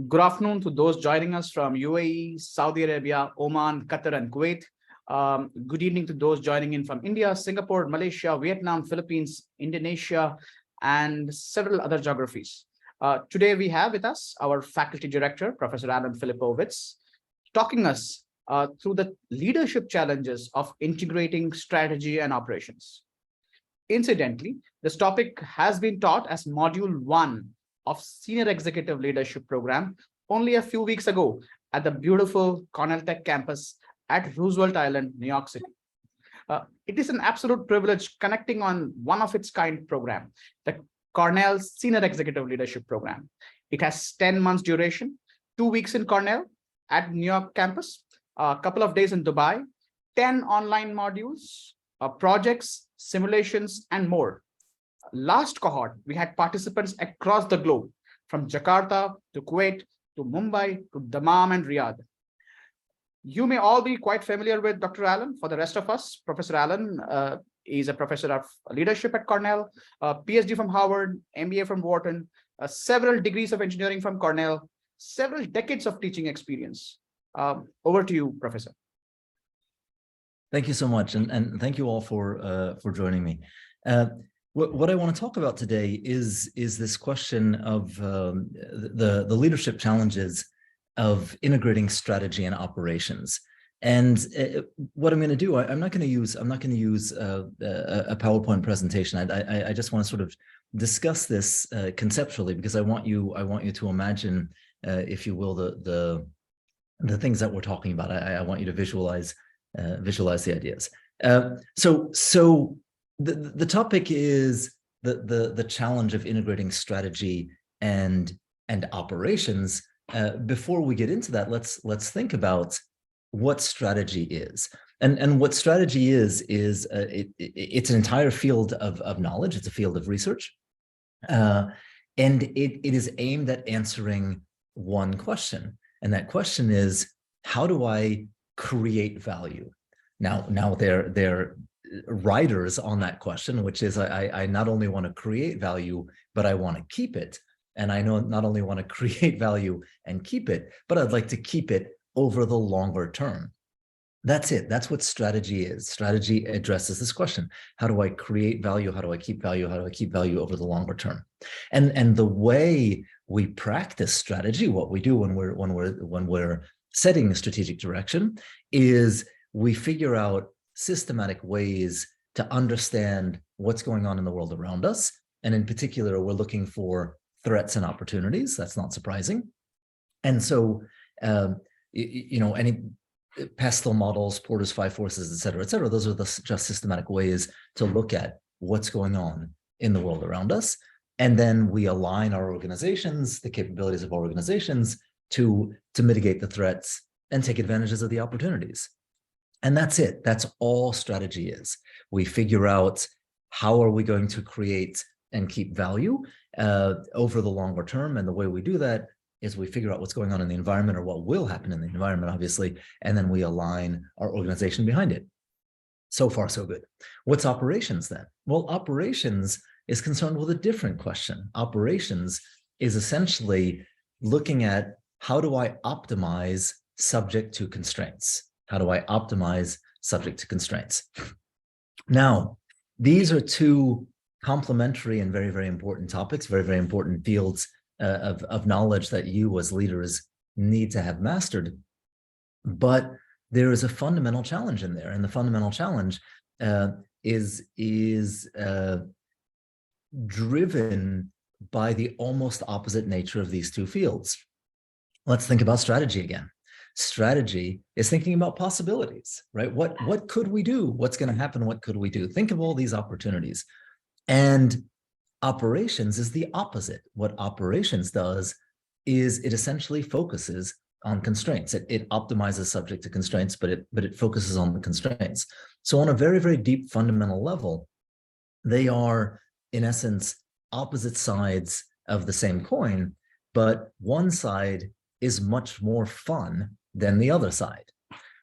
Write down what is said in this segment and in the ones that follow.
Good afternoon to those joining us from UAE, Saudi Arabia, Oman, Qatar, and Kuwait. Good evening to those joining in from India, Singapore, Malaysia, Vietnam, Philippines, Indonesia, and several other geographies. Today we have with us our faculty director, Professor Allan Filipowicz, talking us through the leadership challenges of integrating strategy and operations. Incidentally, this topic has been taught as Module 1 of Senior Executive Leadership Program only a few weeks ago at the beautiful Cornell Tech campus at Roosevelt Island, New York City. It is an absolute privilege connecting on one of its kind program, the Cornell Senior Executive Leadership Program. It has 10 months duration, 2 weeks in Cornell at New York campus, a couple of days in Dubai, 10 online modules, projects, simulations, and more. Last cohort, we had participants across the globe, from Jakarta to Kuwait to Mumbai to Dammam and Riyadh. You may all be quite familiar with Dr. Allan. For the rest of us, Professor Allan is a professor of leadership at Cornell, a PhD from Harvard, MBA from Wharton, several degrees of engineering from Cornell, several decades of teaching experience. Over to you, Professor. Thank you so much, and thank you all for joining me. What I want to talk about today is this question of the leadership challenges of integrating strategy and operations. And what I'm going to do, I'm not going to use a PowerPoint presentation. I just want to sort of discuss this conceptually, because I want you to imagine, if you will, the things that we're talking about. I want you to visualize the ideas. So the topic is the challenge of integrating strategy and operations. Before we get into that, let's think about what strategy is. And what strategy is it's an entire field of knowledge. It's a field of research, and it is aimed at answering one question, and that question is, how do I create value? Now there riders on that question, which is I not only want to create value, but I want to keep it. And I know not only want to create value and keep it, but I'd like to keep it over the longer term. That's it. That's what strategy is. Strategy addresses this question. How do I create value? How do I keep value? How do I keep value over the longer term? And the way we practice strategy, what we do when we're setting a strategic direction, is we figure out systematic ways to understand what's going on in the world around us. And in particular, we're looking for threats and opportunities. That's not surprising. And so, any pestle models, Porter's 5 forces, et cetera, those are just systematic ways to look at what's going on in the world around us. And then we align our organizations, the capabilities of our organizations, to mitigate the threats and take advantages of the opportunities. And that's it. That's all strategy is. We figure out how are we going to create and keep value over the longer term. And the way we do that is we figure out what's going on in the environment, or what will happen in the environment, obviously, and then we align our organization behind it. So far, so good. What's operations then? Well, operations is concerned with a different question. Operations is essentially looking at, how do I optimize subject to constraints? How do I optimize subject to constraints? Now, these are two complementary and very, very important topics, very, very important fields of knowledge that you as leaders need to have mastered. But there is a fundamental challenge in there, and the fundamental challenge is driven by the almost opposite nature of these two fields. Let's think about strategy again. Strategy is thinking about possibilities, right? What could we do? What's going to happen? What could we do? Think of all these opportunities. And operations is the opposite. What operations does is it essentially focuses on constraints. It optimizes subject to constraints, but it focuses on the constraints. So on a very, very deep fundamental level, they are, in essence, opposite sides of the same coin, but one side is much more fun than the other side,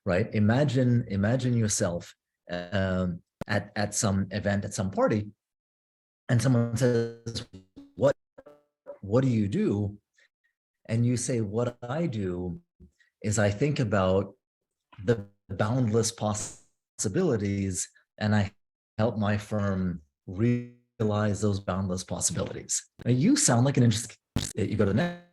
right? Imagine yourself at some event, at some party, and someone says, what do you do? and you say, what I do is I think about the boundless possibilities and I help my firm realize those boundless possibilities. Now, you sound like an interesting, you go to the next.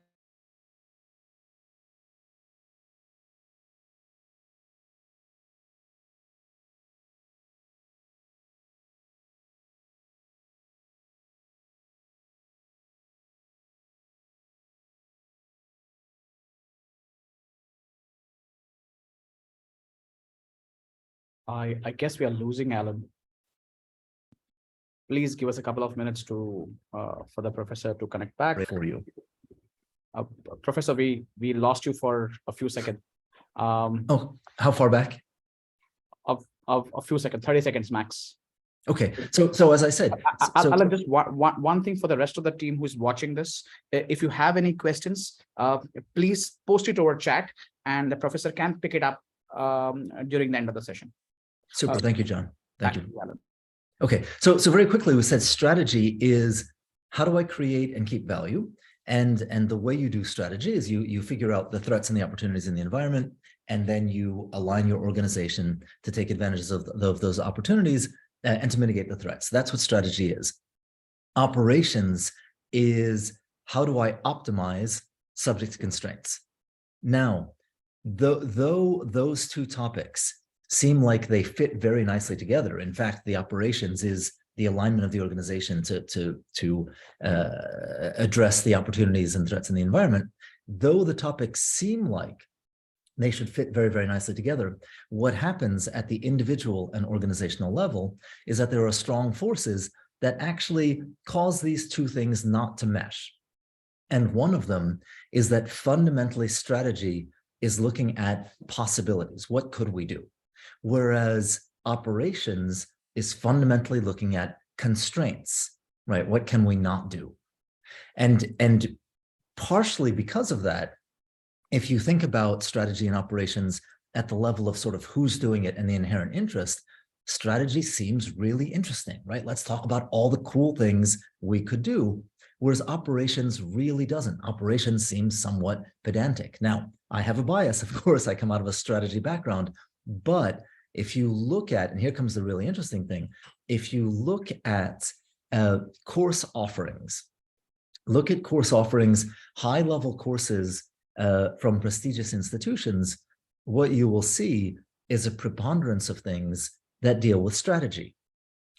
I guess we are losing Alan. Please give us a couple of minutes to for the professor to connect back. For you. Professor, we lost you for a few seconds. Oh, how far back? Of a few seconds, 30 seconds max. Okay, so as I said, Alan, just one thing for the rest of the team who's watching this. If you have any questions, please post it over chat, and the professor can pick it up during the end of the session. Super, thank you, John. Thank you. Alan. Okay, so very quickly, we said strategy is how do I create and keep value? And the way you do strategy is you figure out the threats and the opportunities in the environment, and then you align your organization to take advantages of those opportunities and to mitigate the threats. That's what strategy is. Operations is how do I optimize subject to constraints? Now, though those two topics seem like they fit very nicely together. In fact, the operations is the alignment of the organization to address the opportunities and threats in the environment. Though the topics seem like they should fit very, very nicely together, what happens at the individual and organizational level is that there are strong forces that actually cause these two things not to mesh. And one of them is that fundamentally strategy is looking at possibilities. What could we do? Whereas operations is fundamentally looking at constraints, right? What can we not do? And partially because of that, if you think about strategy and operations at the level of sort of who's doing it and the inherent interest, strategy seems really interesting, right? Let's talk about all the cool things we could do, whereas operations really doesn't. Operations seems somewhat pedantic. Now, I have a bias, of course, I come out of a strategy background, but if you look at, and here comes the really interesting thing, if you look at course offerings, high-level courses from prestigious institutions, what you will see is a preponderance of things that deal with strategy.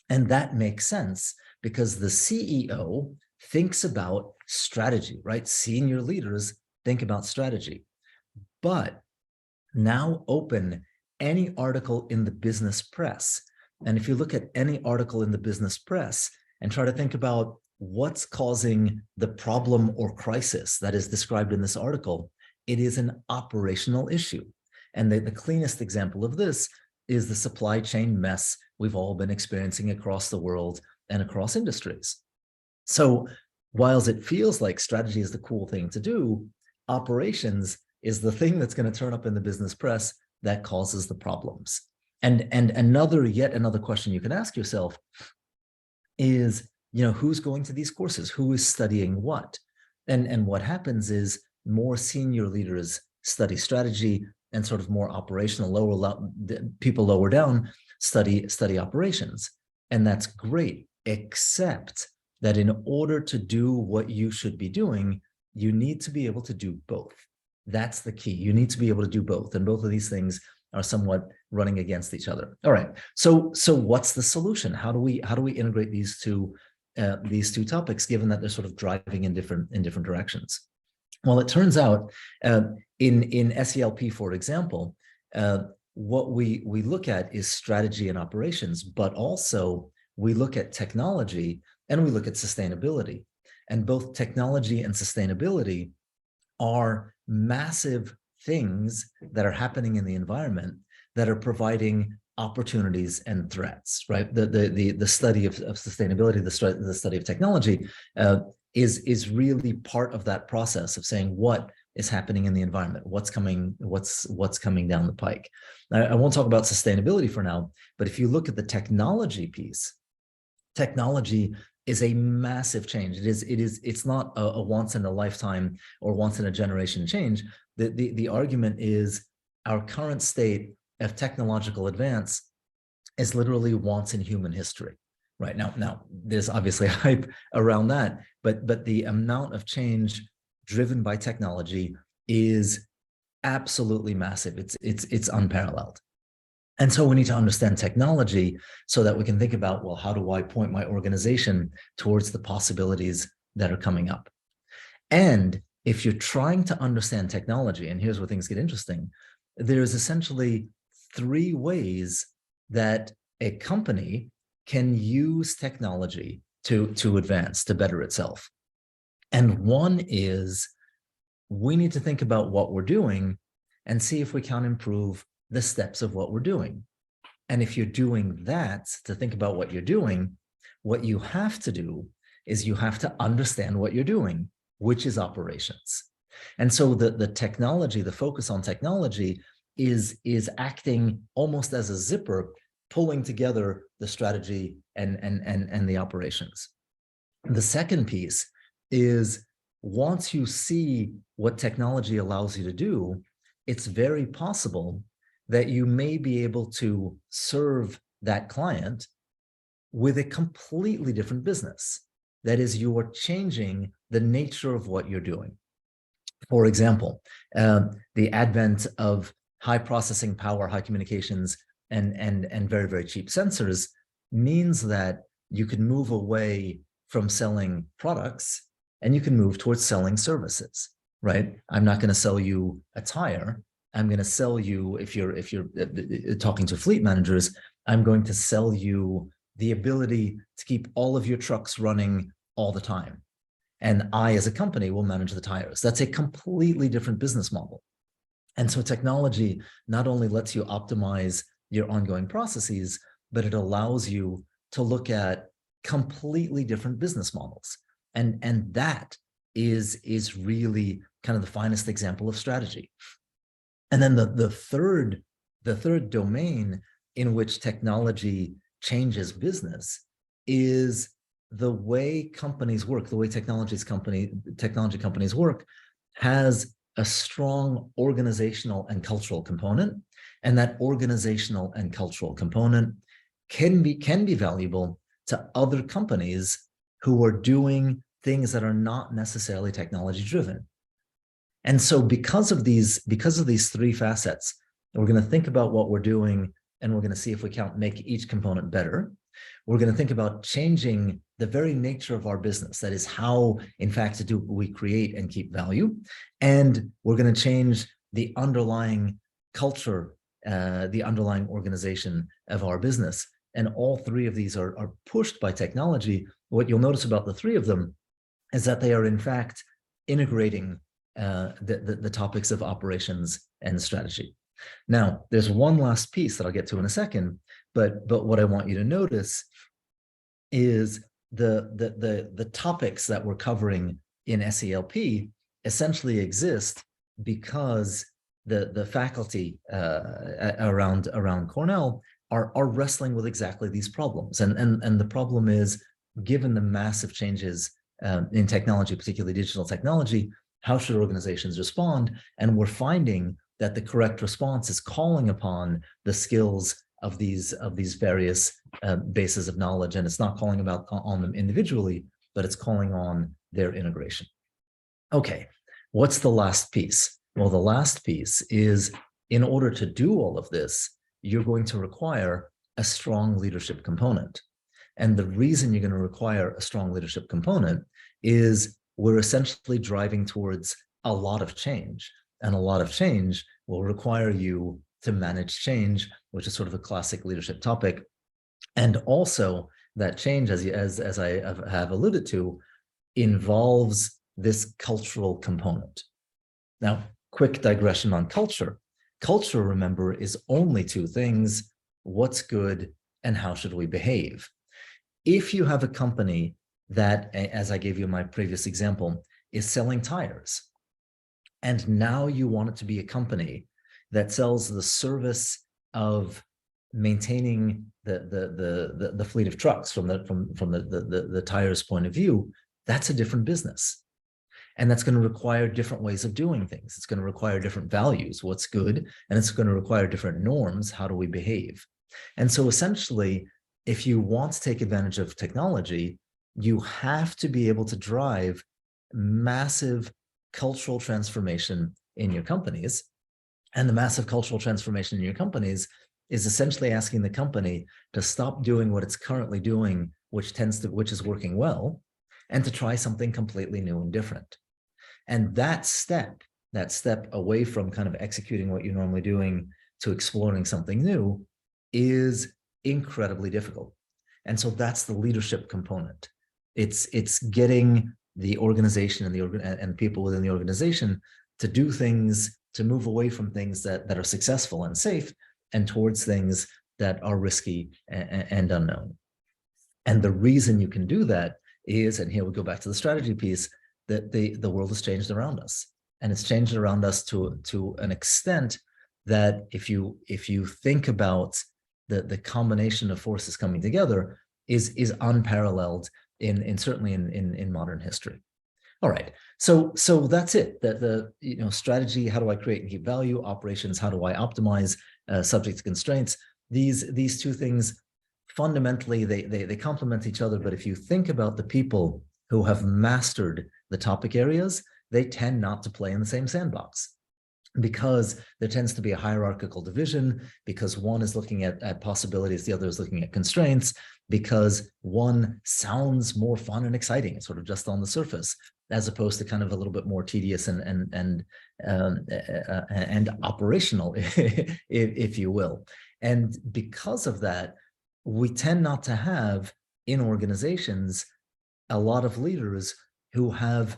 And that makes sense because the CEO thinks about strategy, right? Senior leaders think about strategy. But now open any article in the business press. And if you look at any article in the business press and try to think about what's causing the problem or crisis that is described in this article, it is an operational issue. And the cleanest example of this is the supply chain mess we've all been experiencing across the world and across industries. So whilst it feels like strategy is the cool thing to do, operations is the thing that's going to turn up in the business press that causes the problems. And yet another question you can ask yourself is, who's going to these courses? Who is studying what? And what happens is more senior leaders study strategy and sort of more operational, people lower down study operations. And that's great, except that in order to do what you should be doing, you need to be able to do both. That's the key. You need to be able to do both. And both of these things are somewhat running against each other. All right. So what's the solution? How do we integrate these two topics, given that they're sort of driving in different directions? Well, it turns out in SCLP, for example, what we look at is strategy and operations, but also we look at technology and we look at sustainability. And both technology and sustainability are massive things that are happening in the environment that are providing opportunities and threats, right? The study of sustainability, the study of technology is really part of that process of saying what is happening in the environment, what's coming down the pike. I won't talk about sustainability for now, but if you look at the technology piece, technology is a massive change. It's not a once in a lifetime or once in a generation change. The argument is our current state of technological advance is literally once in human history. Right now, there's obviously hype around that, but the amount of change driven by technology is absolutely massive. It's unparalleled. And so we need to understand technology so that we can think about, well, how do I point my organization towards the possibilities that are coming up? And if you're trying to understand technology, and here's where things get interesting, there's essentially 3 ways that a company can use technology to advance, to better itself. And one is, we need to think about what we're doing and see if we can improve the steps of what we're doing. And if you're doing that, to think about what you're doing, what you have to do is you have to understand what you're doing, which is operations. And so the technology, the focus on technology is acting almost as a zipper, pulling together the strategy and the operations. The second piece is, once you see what technology allows you to do, it's very possible that you may be able to serve that client with a completely different business. That is, you are changing the nature of what you're doing. For example, the advent of high processing power, high communications, and very, very cheap sensors means that you can move away from selling products and you can move towards selling services, right? I'm not going to sell you a tire. I'm going to sell you, if you're talking to fleet managers, I'm going to sell you the ability to keep all of your trucks running all the time. And I, as a company, will manage the tires. That's a completely different business model. And so technology not only lets you optimize your ongoing processes, but it allows you to look at completely different business models. And that is really kind of the finest example of strategy. And then the third domain in which technology changes business is the way companies work, the way technology companies work has a strong organizational and cultural component. And that organizational and cultural component can be valuable to other companies who are doing things that are not necessarily technology driven. And so because of these 3 facets, we're going to think about what we're doing, and we're going to see if we can make each component better. We're going to think about changing the very nature of our business. That is how, in fact, we create and keep value. And we're going to change the underlying culture, the underlying organization of our business. And all 3 of these are pushed by technology. What you'll notice about the 3 of them is that they are, in fact, integrating the topics of operations and strategy. Now, there's one last piece that I'll get to in a second, but what I want you to notice is the topics that we're covering in SCLP essentially exist because the faculty around Cornell are wrestling with exactly these problems. And the problem is, given the massive changes in technology, particularly digital technology, how should organizations respond? And we're finding that the correct response is calling upon the skills of these various bases of knowledge, and it's not calling on them individually, but it's calling on their integration. Okay, what's the last piece? Well, the last piece is, in order to do all of this, you're going to require a strong leadership component. And the reason you're going to require a strong leadership component is we're essentially driving towards a lot of change. And a lot of change will require you to manage change, which is sort of a classic leadership topic. And also that change, as I have alluded to, involves this cultural component. Now, quick digression on culture. Culture, remember, is only 2 things: what's good and how should we behave. If you have a company that, as I gave you in my previous example, is selling tires, and now you want it to be a company that sells the service of maintaining the fleet of trucks from the tires point of view, that's a different business. And that's going to require different ways of doing things. It's going to require different values, what's good, and it's going to require different norms. How do we behave? And so essentially, if you want to take advantage of technology, you have to be able to drive massive cultural transformation in your companies. And the massive cultural transformation in your companies is essentially asking the company to stop doing what it's currently doing, which is working well, and to try something completely new and different. And that step away from kind of executing what you're normally doing to exploring something new is incredibly difficult. And so that's the leadership component. It's getting the organization and people within the organization to do things, to move away from things that are successful and safe and towards things that are risky and unknown. And the reason you can do that is, and here we go back to the strategy piece, that the world has changed around us. And it's changed around us to an extent that if you think about the combination of forces coming together is unparalleled certainly in modern history. All right, so that's it. The strategy, how do I create and keep value? Operations, how do I optimize subject to constraints? These two things fundamentally they complement each other. But if you think about the people who have mastered the topic areas, they tend not to play in the same sandbox, because there tends to be a hierarchical division, because one is looking at possibilities, the other is looking at constraints, because one sounds more fun and exciting, it's sort of just on the surface, as opposed to kind of a little bit more tedious and operational, if you will. And because of that, we tend not to have in organizations a lot of leaders who have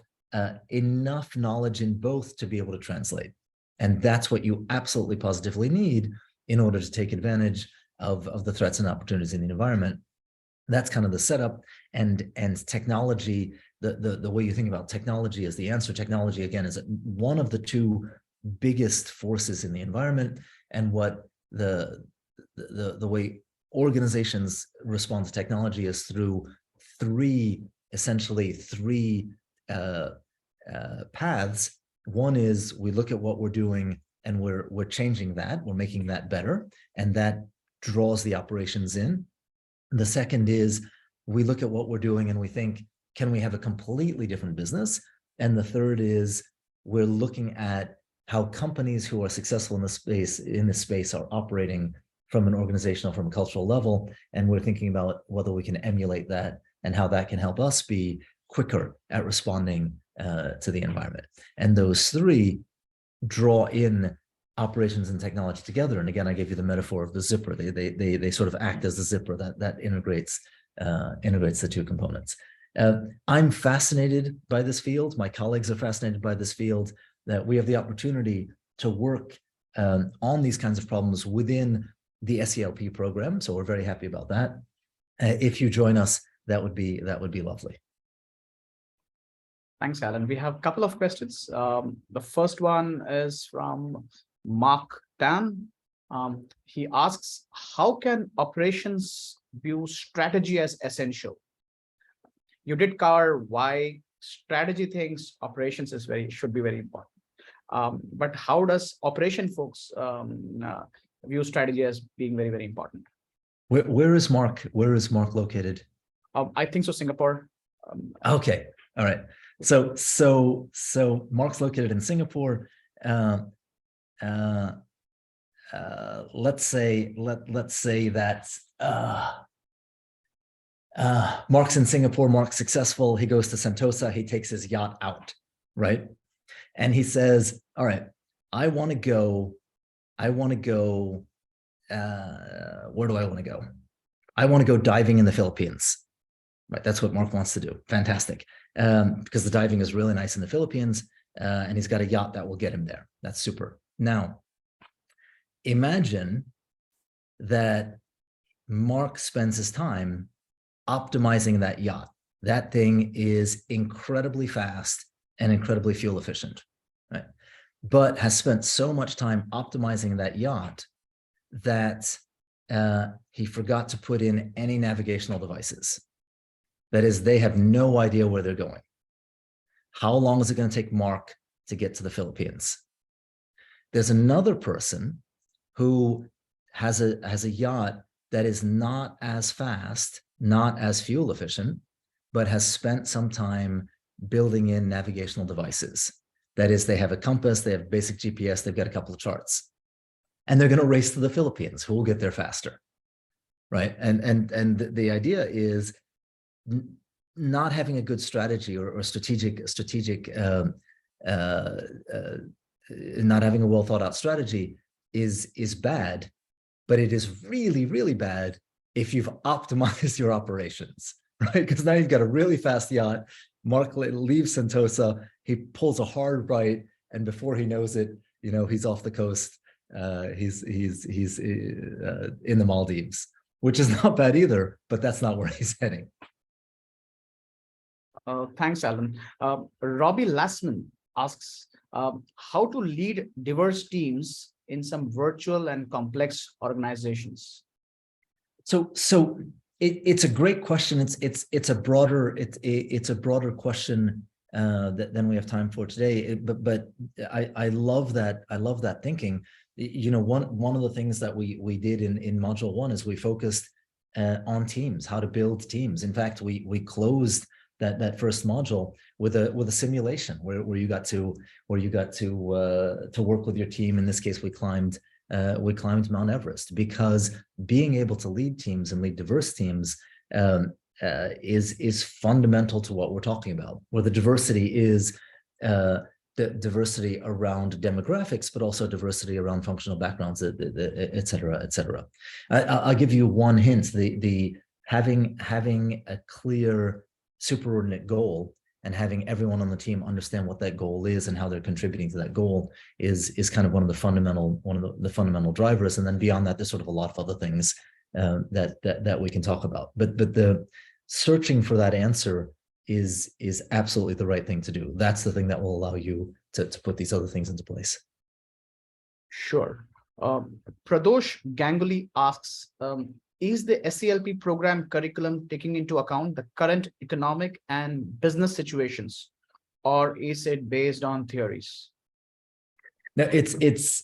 enough knowledge in both to be able to translate. And that's what you absolutely positively need in order to take advantage of the threats and opportunities in the environment. That's kind of the setup. And technology, the way you think about technology as the answer. Technology, again, is one of the two biggest forces in the environment. And what the way organizations respond to technology is through essentially three paths. One is we look at what we're doing and we're changing that, we're making that better, and that draws the operations in. The second is we look at what we're doing and we think, can we have a completely different business? And the third is we're looking at how companies who are successful in this space are operating from an organizational, from a cultural level, and we're thinking about whether we can emulate that and how that can help us be quicker at responding to the environment. And those three draw in operations and technology together. And again, I gave you the metaphor of the zipper. They sort of act as the zipper that integrates the two components. I'm fascinated by this field. My colleagues are fascinated by this field, that we have the opportunity to work on these kinds of problems within the SCLP program. So we're very happy about that. If you join us, that would be lovely. Thanks, Allan. We have a couple of questions. The first one is from Mark Tan. He asks, how can operations view strategy as essential? You did cover why strategy thinks operations should be very important. But how does operation folks view strategy as being very, very important? Where is Mark located? I think so, Singapore. Okay, all right. So Mark's located in Singapore. Let's say that Mark's in Singapore. Mark's successful. He goes to Sentosa. He takes his yacht out, right? And he says, "All right, I want to go. Where do I want to go? I want to go diving in the Philippines." Right, that's what Mark wants to do. Fantastic, because the diving is really nice in the Philippines, and he's got a yacht that will get him there. That's super. Now, imagine that Mark spends his time optimizing that yacht. That thing is incredibly fast and incredibly fuel efficient, right? But has spent so much time optimizing that yacht that he forgot to put in any navigational devices. That is, they have no idea where they're going. How long is it going to take Mark to get to the Philippines? There's another person who has a yacht that is not as fast, not as fuel efficient, but has spent some time building in navigational devices. That is, they have a compass, they have basic GPS, they've got a couple of charts. And they're going to race to the Philippines. Who will get there faster? Right? And the idea is not having a good strategy or strategic not having a well thought out strategy is bad, but it is really, really bad if you've optimized your operations, right? Because now you've got a really fast yacht. Mark leaves Sentosa, he pulls a hard right, and before he knows it, you know, he's off the coast. He's in the Maldives, which is not bad either, but that's not where he's heading. Thanks, Allan. Robbie Lassman asks, how to lead diverse teams in some virtual and complex organizations? So it's a great question. It's a broader question than we have time for today. But I love that. I love that thinking. You know, one of the things that we did in module 1 is we focused on teams, how to build teams. In fact, we closed that first module with a simulation where you got to work with your team. In this case, we climbed Mount Everest, because being able to lead teams and lead diverse teams is fundamental to what we're talking about, where the diversity is the diversity around demographics, but also diversity around functional backgrounds, et cetera, et cetera. I'll give you one hint: the having a clear superordinate goal and having everyone on the team understand what that goal is and how they're contributing to that goal is kind of one of the fundamental drivers. And then beyond that, there's sort of a lot of other things that we can talk about. But the searching for that answer is absolutely the right thing to do. That's the thing that will allow you to put these other things into place. Sure. Pradosh Ganguly asks, is the SCLP program curriculum taking into account the current economic and business situations, or is it based on theories? No, it's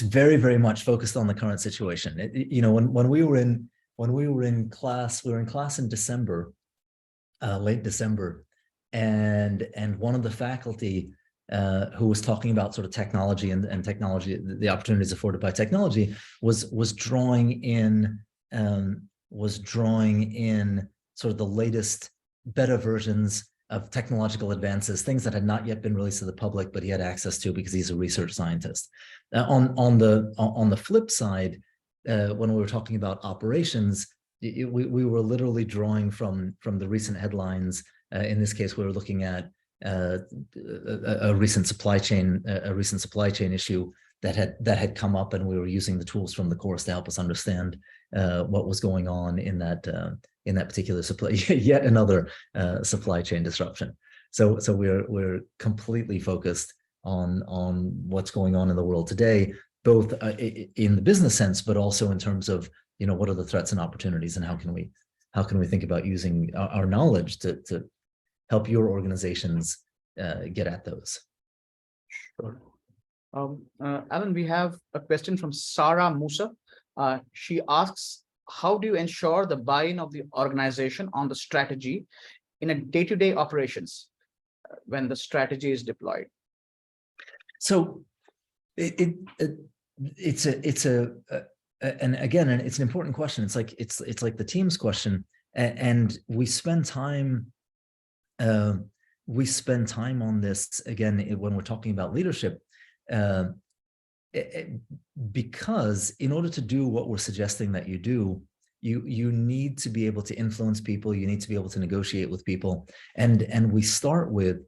very, very much focused on the current situation. You know, when we were in class, we were in class in December, late December, and one of the faculty who was talking about sort of technology and technology, the opportunities afforded by technology, was drawing in sort of the latest beta versions of technological advances, things that had not yet been released to the public, but he had access to because he's a research scientist. On the flip side, when we were talking about operations, we were literally drawing from the recent headlines. In this case, we were looking at a recent supply chain issue that had come up, and we were using the tools from the course to help us understand what was going on in that particular supply, yet another supply chain disruption. So we're completely focused on what's going on in the world today, both in the business sense, but also in terms of, you know, what are the threats and opportunities, and how can we think about using our knowledge to help your organizations get at those. Sure. Allan, we have a question from Sarah Musa. She asks, how do you ensure the buy-in of the organization on the strategy in a day-to-day operations when the strategy is deployed? So and again, it's an important question. It's like the team's question, and we spend time on this again when we're talking about leadership, because in order to do what we're suggesting that you do, you need to be able to influence people, you need to be able to negotiate with people, and we start with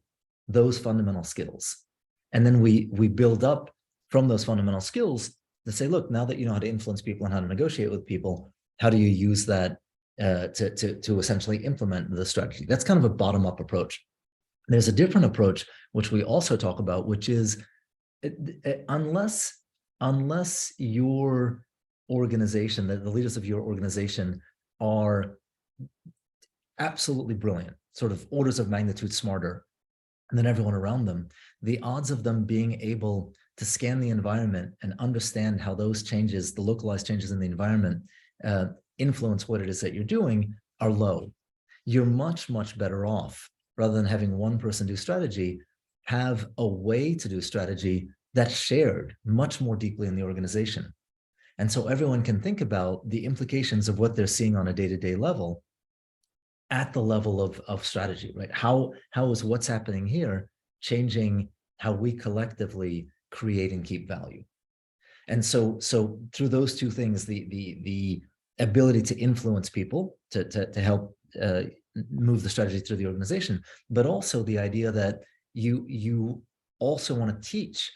those fundamental skills, and then we build up from those fundamental skills to say, look, now that you know how to influence people and how to negotiate with people, how do you use that to essentially implement the strategy? That's kind of a bottom-up approach. There's a different approach, which we also talk about, which is unless your organization, that the leaders of your organization are absolutely brilliant, sort of orders of magnitude smarter than everyone around them, the odds of them being able to scan the environment and understand how those changes, the localized changes in the environment, influence what it is that you're doing are low. You're much, much better off, rather than having one person do strategy, have a way to do strategy that's shared much more deeply in the organization. And so everyone can think about the implications of what they're seeing on a day-to-day level at the level of strategy, right? How is what's happening here changing how we collectively create and keep value? And so through those two things, the ability to influence people, to help move the strategy through the organization, but also the idea that you also want to teach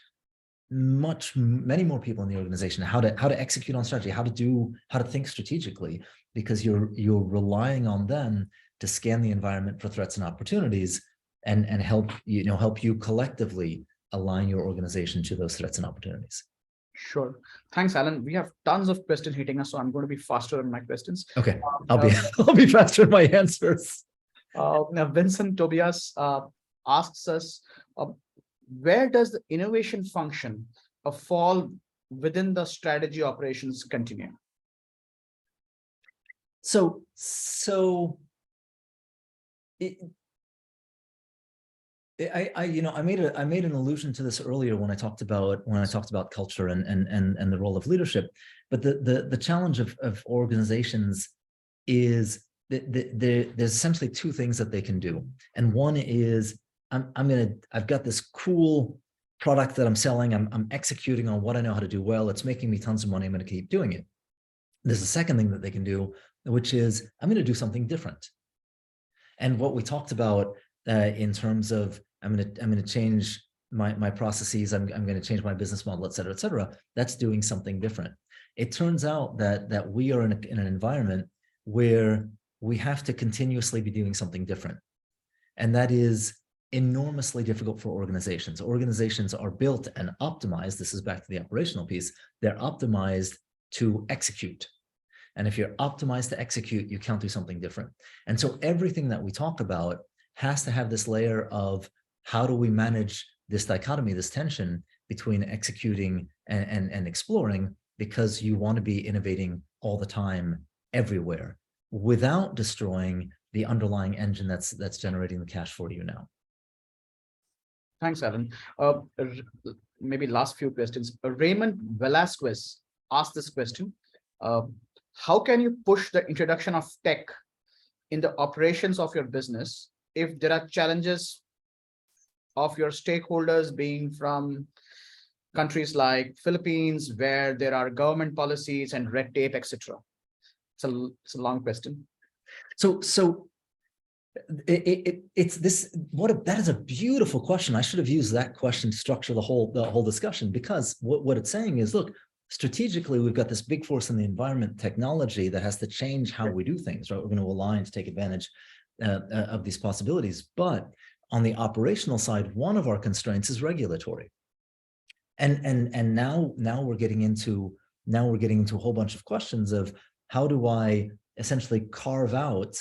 many more people in the organization how to execute on strategy, how to think strategically, because you're relying on them to scan the environment for threats and opportunities, and help you collectively align your organization to those threats and opportunities. Sure. Thanks, Allan. We have tons of questions hitting us, so I'm going to be faster in my questions. Okay, I'll be faster in my answers. Now, Vincent Tobias asks us, where does the innovation function fall within the strategy operations continuum? I made an allusion to this earlier when I talked about culture and the role of leadership. But the challenge of organizations is that there's essentially two things that they can do. And one is I've got this cool product that I'm selling. I'm executing on what I know how to do well. It's making me tons of money. I'm going to keep doing it. There's a second thing that they can do, which is I'm going to do something different. And what we talked about in terms of I'm going to change my processes. I'm going to change my business model, et cetera, that's doing something different. It turns out that we are in an environment where we have to continuously be doing something different. And that is enormously difficult for organizations. Organizations are built and optimized. This is back to the operational piece. They're optimized to execute. And if you're optimized to execute, you can't do something different. And so everything that we talk about has to have this layer of how do we manage this dichotomy, this tension between executing and exploring, because you want to be innovating all the time, everywhere, without destroying the underlying engine that's generating the cash for you now. Thanks, Allan. Maybe last few questions. Raymond Velasquez asked this question. How can you push the introduction of tech in the operations of your business if there are challenges of your stakeholders being from countries like Philippines, where there are government policies and red tape, etc.? It's a long question. So it's this. That is a beautiful question. I should have used that question to structure the whole discussion, because what it's saying is, look, strategically, we've got this big force in the environment, technology, that has to change how we do things, right? We're going to align to take advantage of these possibilities. But on the operational side, one of our constraints is regulatory. And now we're getting into a whole bunch of questions of how do I essentially carve out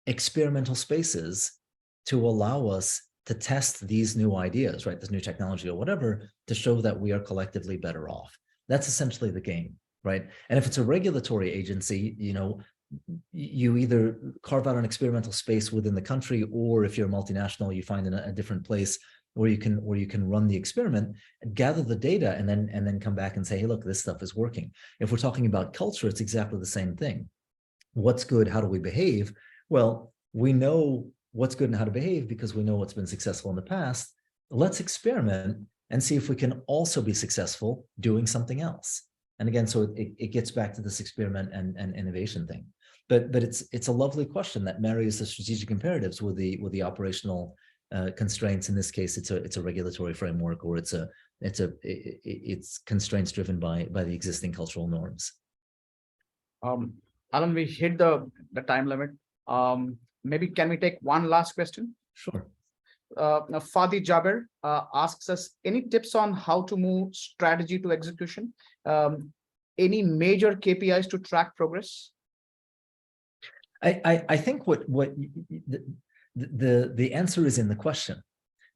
experimental spaces to allow us to test these new ideas, right? This new technology or whatever, to show that we are collectively better off. That's essentially the game, right? And if it's a regulatory agency, you either carve out an experimental space within the country, or if you're a multinational, you find a different place where you can run the experiment, gather the data, and then come back and say, hey, look, this stuff is working. If we're talking about culture, it's exactly the same thing. What's good? How do we behave? Well, we know what's good and how to behave because we know what's been successful in the past. Let's experiment and see if we can also be successful doing something else. And again, so it gets back to this experiment and innovation thing. But it's a lovely question that marries the strategic imperatives with the operational constraints. In this case, it's a regulatory framework, or it's constraints driven by the existing cultural norms. Allan, we hit the time limit. Maybe can we take one last question? Sure. Now, Fadi Jaber asks us, any tips on how to move strategy to execution? any major KPIs to track progress? I think what the answer is in the question,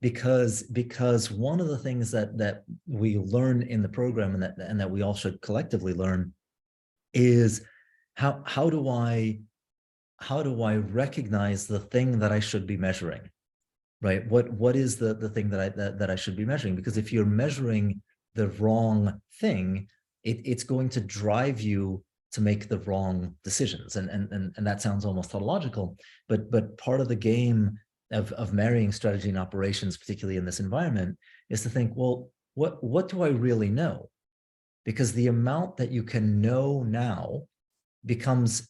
because one of the things that we learn in the program and that we all should collectively learn is how do I recognize the thing that I should be measuring, right? What is the thing that I should be measuring? Because if you're measuring the wrong thing, it's going to drive you to make the wrong decisions. And that sounds almost tautological, but part of the game of marrying strategy and operations, particularly in this environment, is to think, well, what do I really know? Because the amount that you can know now becomes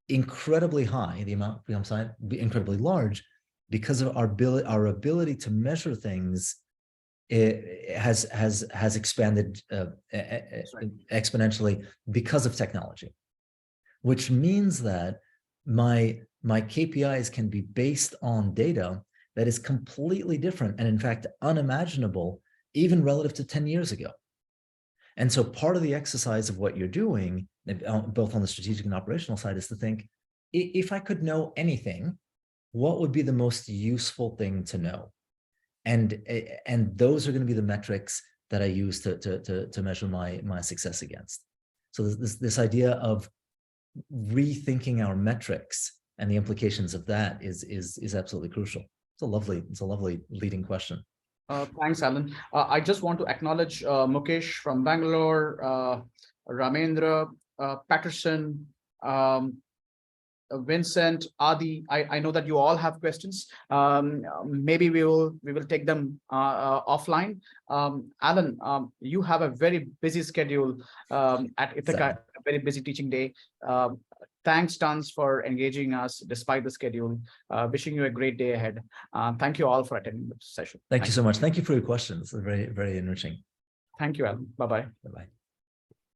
incredibly high, the amount becomes incredibly large, because of our ability to measure things. It has expanded exponentially because of technology, which means that my KPIs can be based on data that is completely different and in fact unimaginable even relative to 10 years ago. And so part of the exercise of what you're doing, both on the strategic and operational side, is to think, if I could know anything, what would be the most useful thing to know? And those are going to be the metrics that I use to measure my success against. So this idea of rethinking our metrics and the implications of that is absolutely crucial. It's a lovely leading question. Thanks, Allan. I just want to acknowledge Mukesh from Bangalore, Ramendra, Patterson, Vincent, Adi. I know that you all have questions. Maybe we will take them offline. Allan, you have a very busy schedule at Ithaca, a very busy teaching day. Thanks tons for engaging us despite the schedule. Wishing you a great day ahead. Thank you all for attending the session. Thank you so much. Thank you for your questions. Very, very enriching. Thank you, Allan. Bye-bye. Bye-bye.